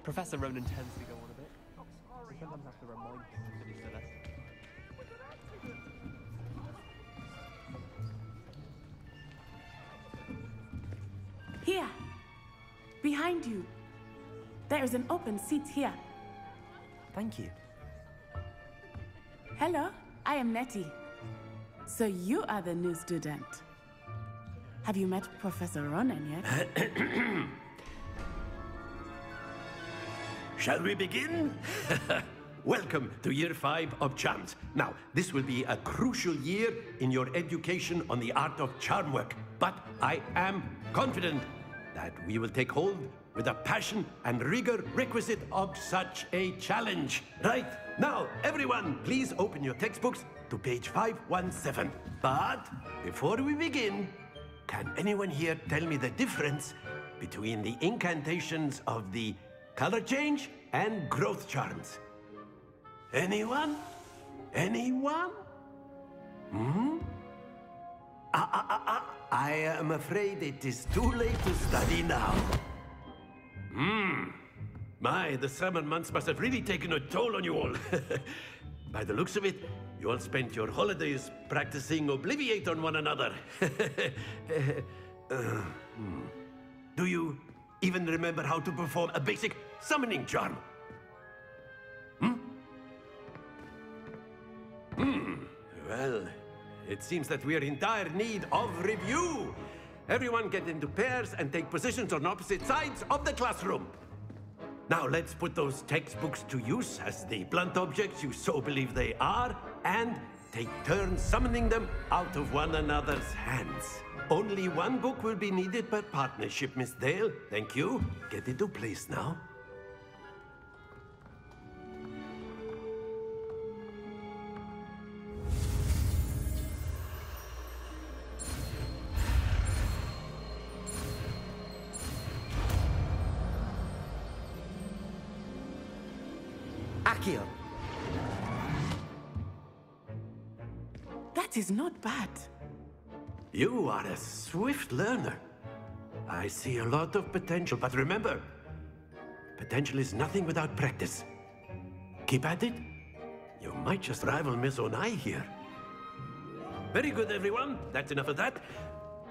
Professor Ronan tends to go on a bit. We sometimes have to remind him to finish the lesson. Here, behind you. There is an open seat here. Thank you. Hello, I am Nettie. So you are the new student. Have you met Professor Ronan yet? Shall we begin? Welcome to Year 5 of Charms. Now, this will be a crucial year in your education on the art of charm work. But I am confident that we will take hold with the passion and rigor requisite of such a challenge. Right, now, everyone, please open your textbooks to page 517. But before we begin, can anyone here tell me the difference between the incantations of the color change and growth charms? Anyone? Anyone? I am afraid it is too late to study now. My, the summer months must have really taken a toll on you all. By the looks of it, you all spent your holidays practicing Obliviate on one another. Do you even remember how to perform a basic summoning charm? Well, it seems that we are in dire need of review. Everyone get into pairs and take positions on opposite sides of the classroom. Now let's put those textbooks to use as the blunt objects you so believe they are, and take turns summoning them out of one another's hands. Only one book will be needed per partnership, Miss Dale. Thank you. Get into place now. Accio. That is not bad. You are a swift learner. I see a lot of potential, but remember, potential is nothing without practice. Keep at it. You might just rival Miss Onai here. Very good, everyone. That's enough of that.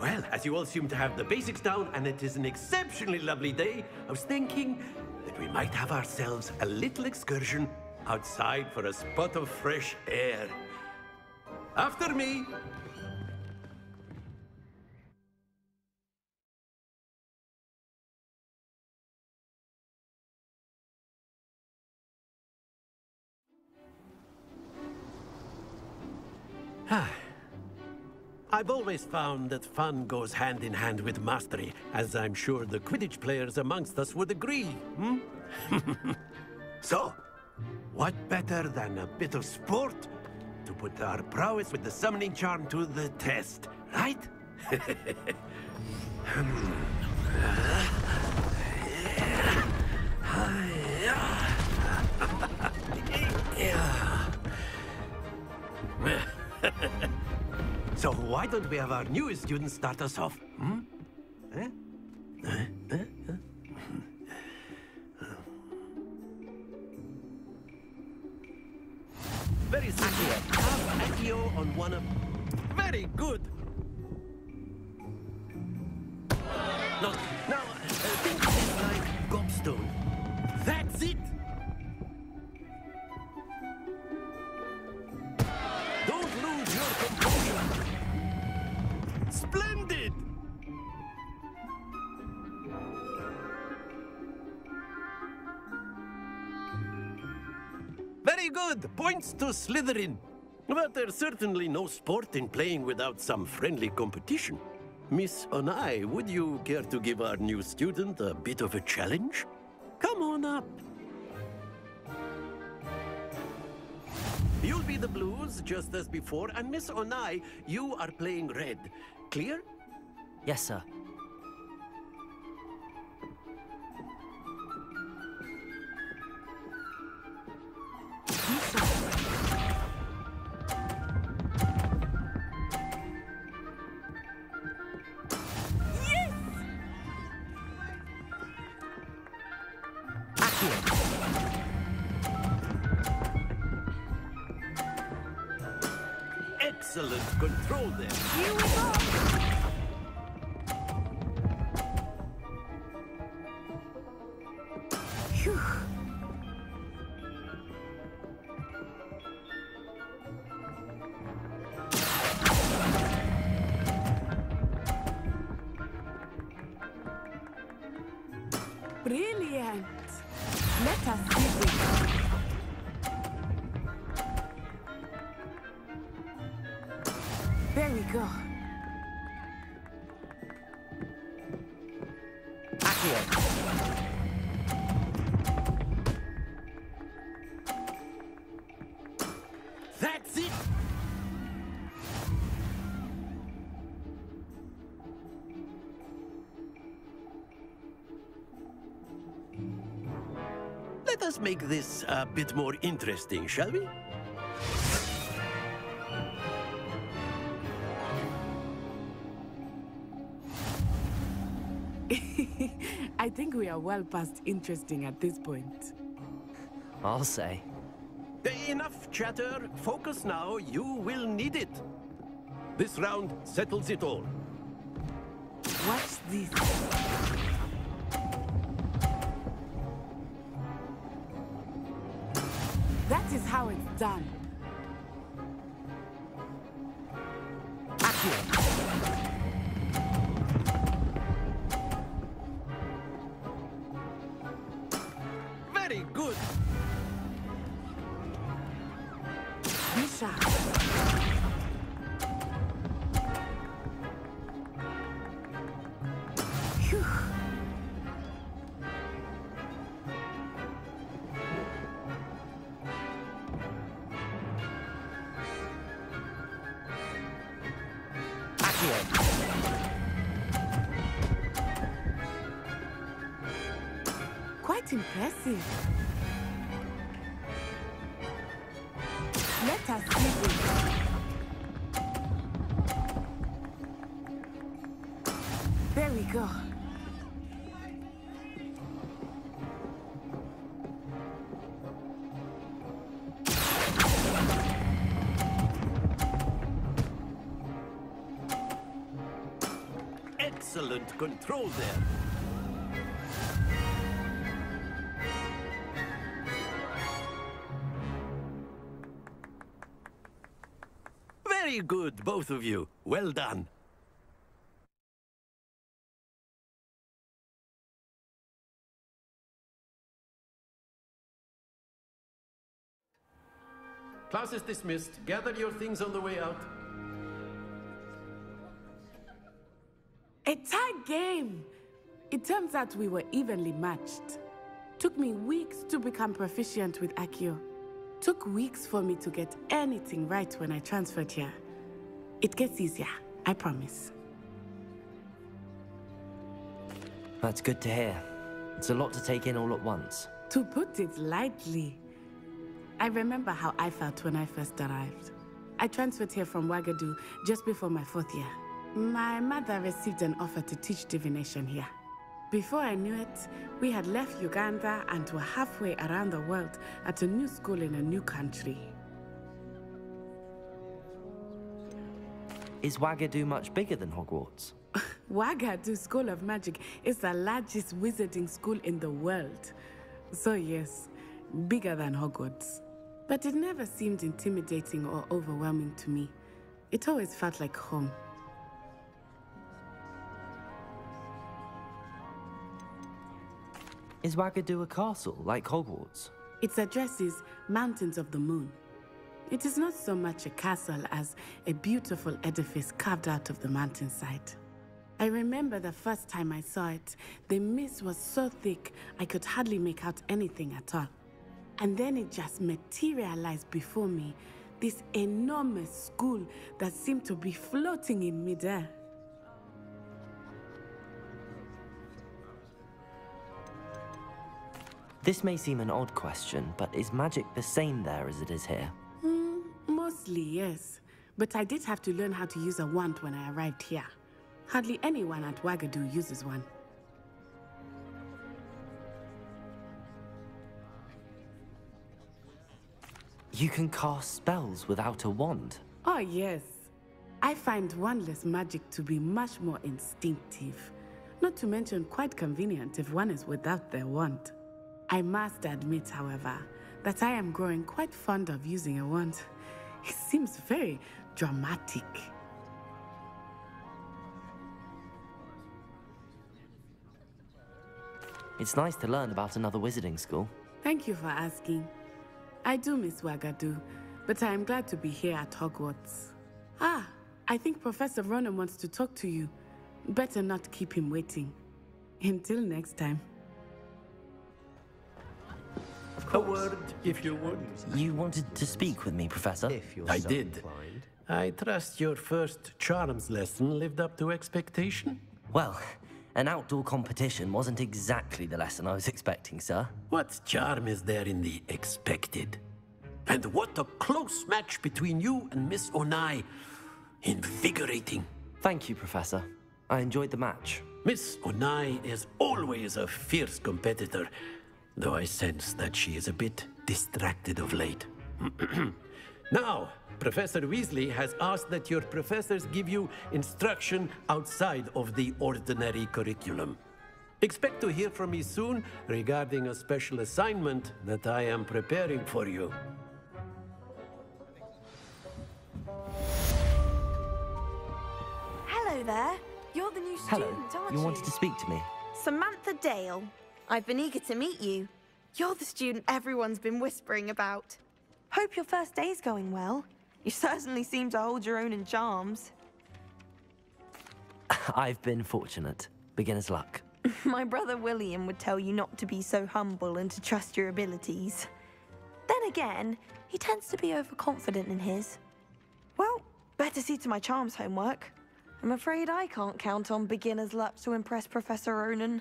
Well, as you all seem to have the basics down, and it is an exceptionally lovely day, I was thinking that we might have ourselves a little excursion outside for a spot of fresh air. After me. I've always found that fun goes hand in hand with mastery, as I'm sure the Quidditch players amongst us would agree, So, what better than a bit of sport to put our prowess with the summoning charm to the test, right? So why don't we have our newest student start us off? Very simple. Have Accio on one of... Very good. Now, think of it like gobstone. That's it. Don't lose your composure. Splendid. Very good. Points to Slytherin. But there's certainly no sport in playing without some friendly competition. Miss Onai, would you care to give our new student a bit of a challenge? Come on up. You'll be the blues, just as before, and Miss Onai, you are playing red. Clear? Yes, sir. Yes! Excellent control there. Here we go! Phew. Brilliant! Let us see this. There we go. Accio. That's it! Let us make this a bit more interesting, shall we? I think we are well past interesting at this point. I'll say. Enough chatter. Focus now. You will need it. This round settles it all. Watch this. That is how it's done. Accio. Very good. Be sharp. Phew. Accio. Quite impressive. Let us see this. There we go. Excellent control there. Very good, both of you. Well done. Class is dismissed. Gather your things on the way out. A tight game. It turns out we were evenly matched. Took me weeks to become proficient with Accio. Took weeks for me to get anything right when I transferred here. It gets easier, I promise. That's good to hear. It's a lot to take in all at once. To put it lightly, I remember how I felt when I first arrived. I transferred here from Ouagadougou just before my 4th year. My mother received an offer to teach divination here. Before I knew it, we had left Uganda and were halfway around the world at a new school in a new country. Is Ouagadougou much bigger than Hogwarts? Ouagadougou School of Magic is the largest wizarding school in the world. So yes, bigger than Hogwarts. But it never seemed intimidating or overwhelming to me. It always felt like home. Is Ouagadougou a castle, like Hogwarts? Its address is Mountains of the Moon. It is not so much a castle as a beautiful edifice carved out of the mountainside. I remember the first time I saw it, the mist was so thick I could hardly make out anything at all. And then it just materialized before me, this enormous school that seemed to be floating in midair. This may seem an odd question, but is magic the same there as it is here? Mostly, yes. But I did have to learn how to use a wand when I arrived here. Hardly anyone at Ouagadougou uses one. You can cast spells without a wand? Oh, yes. I find wandless magic to be much more instinctive, not to mention quite convenient if one is without their wand. I must admit, however, that I am growing quite fond of using a wand. It seems very dramatic. It's nice to learn about another wizarding school. Thank you for asking. I do miss Wagadu, but I am glad to be here at Hogwarts. Ah, I think Professor Ronen wants to talk to you. Better not keep him waiting. Until next time. A word, if you would. You wanted to speak with me, Professor? If you're I so did. inclined. I trust your first charms lesson lived up to expectation? Well, an outdoor competition wasn't exactly the lesson I was expecting, sir. What charm is there in the expected? And what a close match between you and Miss Onai. Invigorating. Thank you, Professor. I enjoyed the match. Miss Onai is always a fierce competitor, though I sense that she is a bit distracted of late. Now, Professor Weasley has asked that your professors give you instruction outside of the ordinary curriculum. Expect to hear from me soon regarding a special assignment that I am preparing for you. Hello there. You're the new Hello. student, aren't you? You wanted to speak to me? Samantha Dale. I've been eager to meet you. You're the student everyone's been whispering about. Hope your first day's going well. You certainly seem to hold your own in charms. I've been fortunate. Beginner's luck. My brother William would tell you not to be so humble and to trust your abilities. Then again, he tends to be overconfident in his. Well, better see to my charms homework. I'm afraid I can't count on beginner's luck to impress Professor Ronen.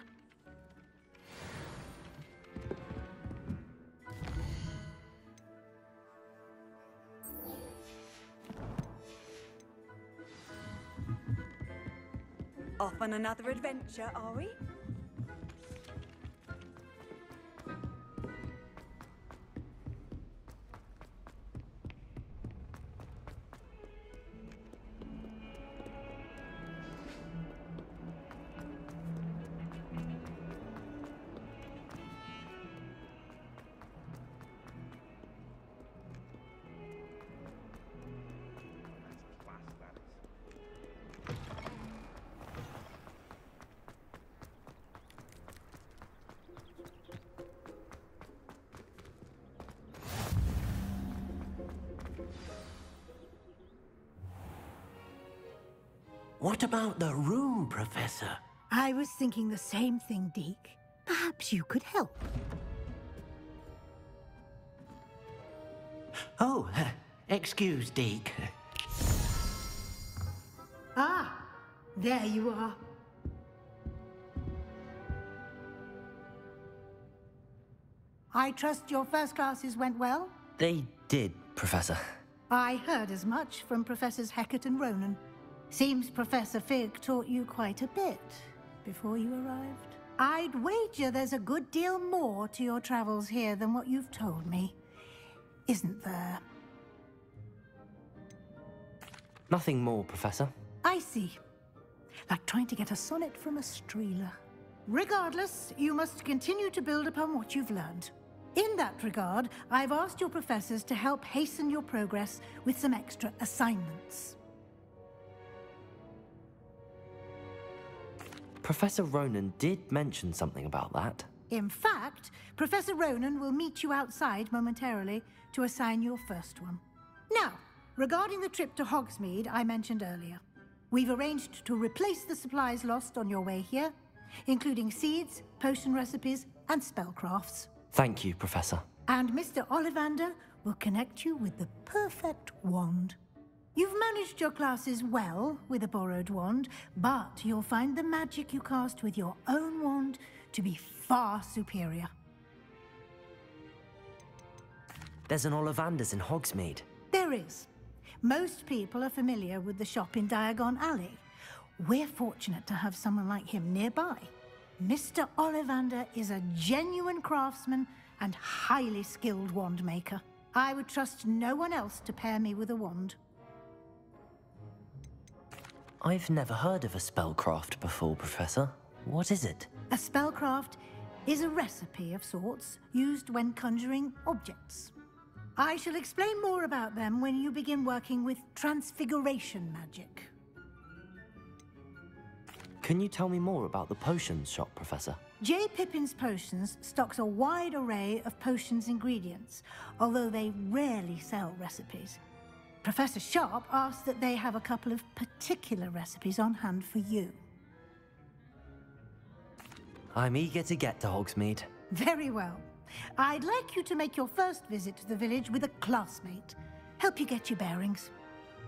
Off on another adventure, are we? What about the room, Professor? I was thinking the same thing, Deke. Perhaps you could help. Oh, excuse, Deke. Ah, there you are. I trust your first classes went well? They did, Professor. I heard as much from Professors Hecat and Ronen. Seems Professor Fig taught you quite a bit before you arrived. I'd wager there's a good deal more to your travels here than what you've told me. Isn't there? Nothing more, Professor. I see. Like trying to get a sonnet from a streeler. Regardless, you must continue to build upon what you've learned. In that regard, I've asked your professors to help hasten your progress with some extra assignments. Professor Ronen did mention something about that. In fact, Professor Ronen will meet you outside momentarily to assign your first one. Now, regarding the trip to Hogsmeade I mentioned earlier, we've arranged to replace the supplies lost on your way here, including seeds, potion recipes, and spellcrafts. Thank you, Professor. And Mr. Ollivander will connect you with the perfect wand. You've managed your classes well with a borrowed wand, but you'll find the magic you cast with your own wand to be far superior. There's an Ollivander's in Hogsmeade. There is. Most people are familiar with the shop in Diagon Alley. We're fortunate to have someone like him nearby. Mr. Ollivander is a genuine craftsman and highly skilled wand maker. I would trust no one else to pair me with a wand. I've never heard of a spellcraft before, Professor. What is it? A spellcraft is a recipe of sorts used when conjuring objects. I shall explain more about them when you begin working with transfiguration magic. Can you tell me more about the potions shop, Professor? J. Pippin's Potions stocks a wide array of potions ingredients, although they rarely sell recipes. Professor Sharp asked that they have a couple of particular recipes on hand for you. I'm eager to get to Hogsmeade. Very well. I'd like you to make your first visit to the village with a classmate. Help you get your bearings.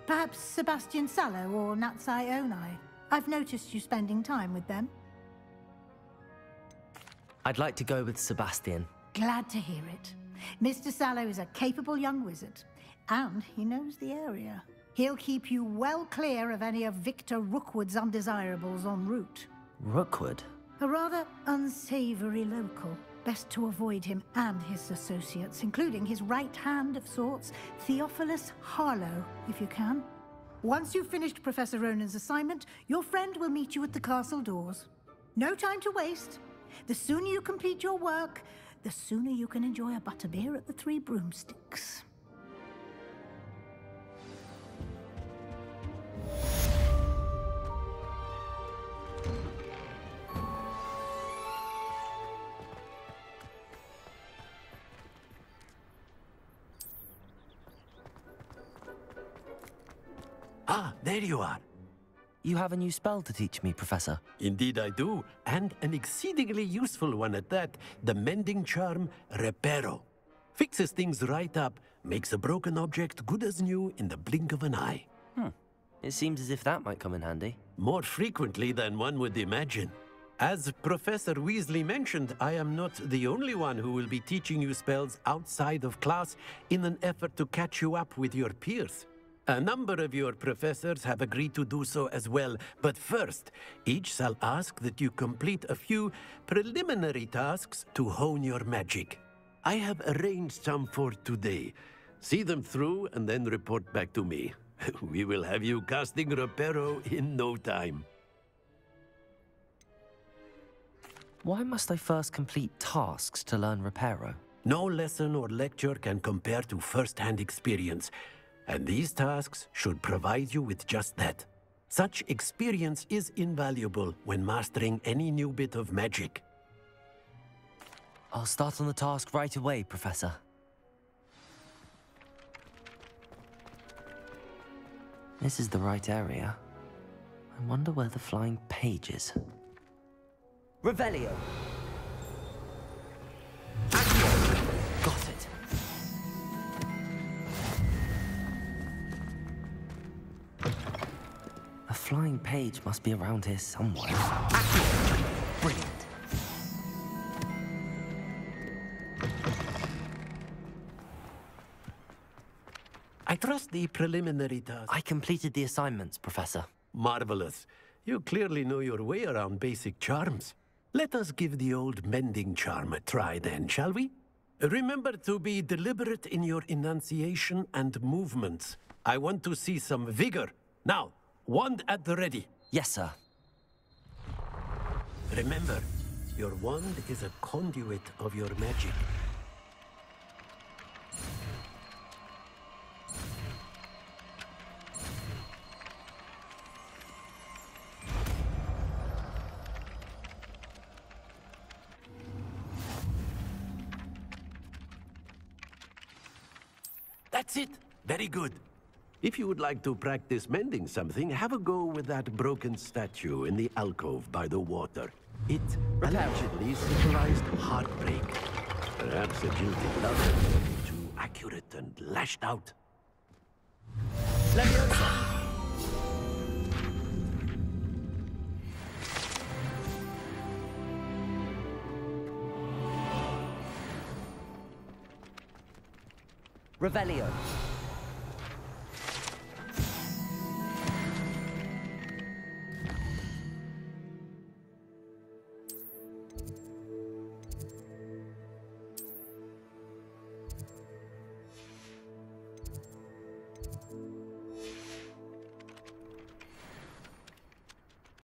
Perhaps Sebastian Sallow or Natsai Onai. I've noticed you spending time with them. I'd like to go with Sebastian. Glad to hear it. Mr. Sallow is a capable young wizard, and he knows the area. He'll keep you well clear of any of Victor Rookwood's undesirables en route. Rookwood? A rather unsavory local. Best to avoid him and his associates, including his right hand of sorts, Theophilus Harlow, if you can. Once you've finished Professor Ronan's assignment, your friend will meet you at the castle doors. No time to waste. The sooner you complete your work, the sooner you can enjoy a butterbeer at the Three Broomsticks. Ah, there you are. You have a new spell to teach me, Professor. Indeed I do, and an exceedingly useful one at that. The mending charm, Reparo. Fixes things right up, makes a broken object good as new in the blink of an eye. It seems as if that might come in handy. More frequently than one would imagine. As Professor Weasley mentioned, I am not the only one who will be teaching you spells outside of class in an effort to catch you up with your peers. A number of your professors have agreed to do so as well, but first, each shall ask that you complete a few preliminary tasks to hone your magic. I have arranged some for today. See them through and then report back to me. We will have you casting Reparo in no time. Why must I first complete tasks to learn Reparo? No lesson or lecture can compare to first-hand experience. And these tasks should provide you with just that. Such experience is invaluable when mastering any new bit of magic. I'll start on the task right away, Professor. This is the right area. I wonder where the flying page is. Revelio! Got it. A flying page must be around here somewhere. Brilliant. I trust the preliminary task. I completed the assignments, Professor. Marvelous. You clearly know your way around basic charms. Let us give the old mending charm a try then, shall we? Remember to be deliberate in your enunciation and movements. I want to see some vigor. Now, wand at the ready. Yes, sir. Remember, your wand is a conduit of your magic. That's it. Very good. If you would like to practice mending something, have a go with that broken statue in the alcove by the water. It allegedly symbolized heartbreak. Perhaps a guilty lover will be too accurate and lashed out. Leviosa! Revelio.